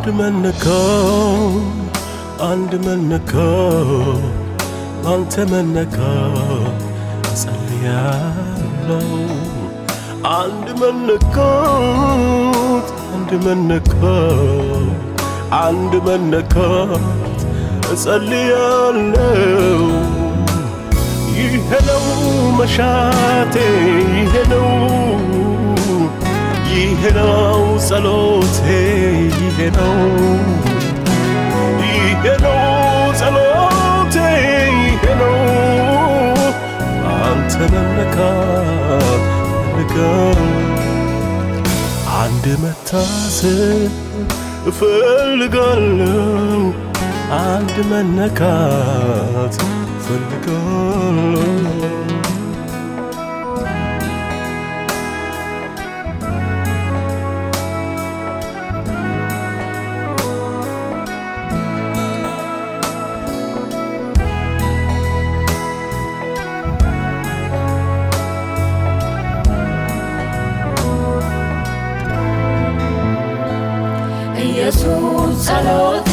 عند منكو أنت منكو صليالو عند منكو صليالو يهلو مشاتي يهلو صلوتي يهلو صلوتي يهلو أنت منك عند متاسف فالقلب عند منك فالقلب ኢየሱስ ጸሎቴ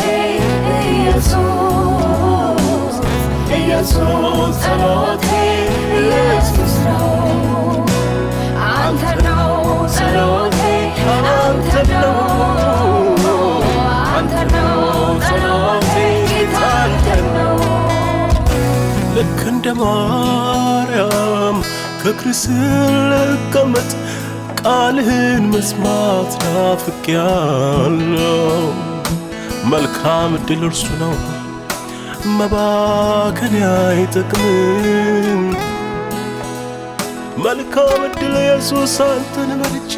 ኢየሱስ ጸሎቴ ኢየሱስ ነው አንተ ነው ጸሎቴ አንተ ነው ጸሎቴ አንተ ነው ልክ እንደ ማርያም ከክርስል ልቀመጥ ቃልህን መስማት ናፍቄያለሁ መልካም ዕድል እርሱ ነው መባከን አይጠቅምም መልካም ዕድል ኢየሱስ አንተን መርጬ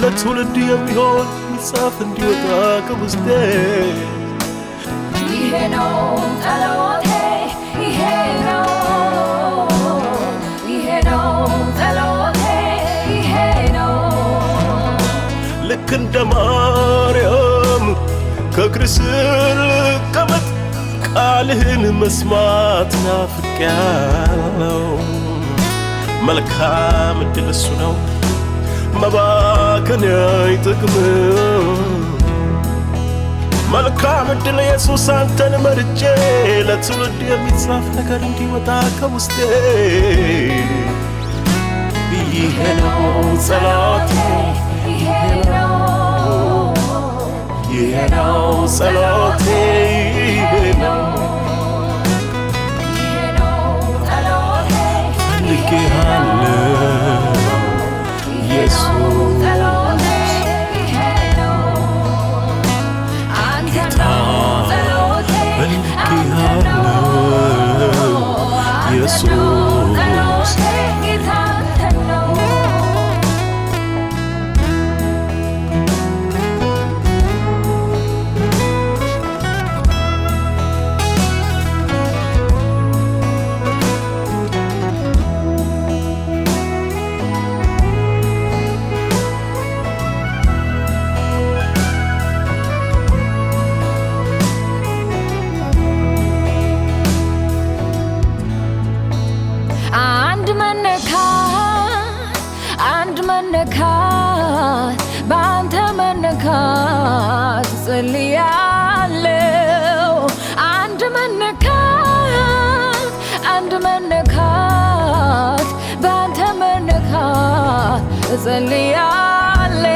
ለትውልድ የሚሆን መጽሐፍ እንዲወጣ ከውስጤ ይሄ ነው ጸሎቴ ይሄ ነው ጸሎቴ ይሄ ነው ልክ እንደ ማርያም ከክርስል ልቀመጥ ቃልህን መስማት ናፍቄያለሁ መልካም ዕድል እሱ ነው መባከን አይጠቅምም መልካም ዕድል ኢየሱስ አንተን መርጬ ለትውልድ የሚጻፍ ነገር እንዲወጣ ከውስጤ ይሄ ነው ጸሎቴ ይሄ ነው ጸሎቴ ይሄ ነው ፈልጌሃለሁ ኢየሱስ ፈልጌሃለሁ ኢየሱስ በአንተ መነካት ጸልያለሁ አንድ መነካት በአንተ መነካት ጸልያለሁ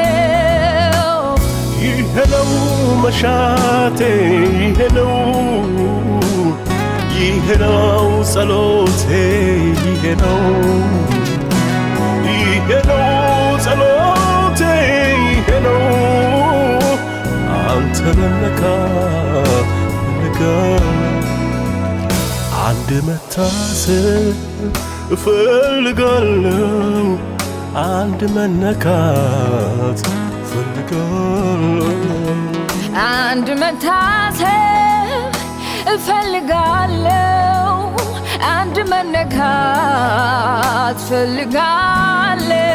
ይሄ ነው መሻቴ ይሄ ነው ጸሎቴ ይሄ ነው ጸሎቴ ይሄ ነው አንተ መነካት አንድ መታሰብ እፈልጋለሁ አንድ መነካት እፈልጋለሁ አንድ መታሰብ እፈልጋለሁ አንድ መነካት እፈልጋለሁ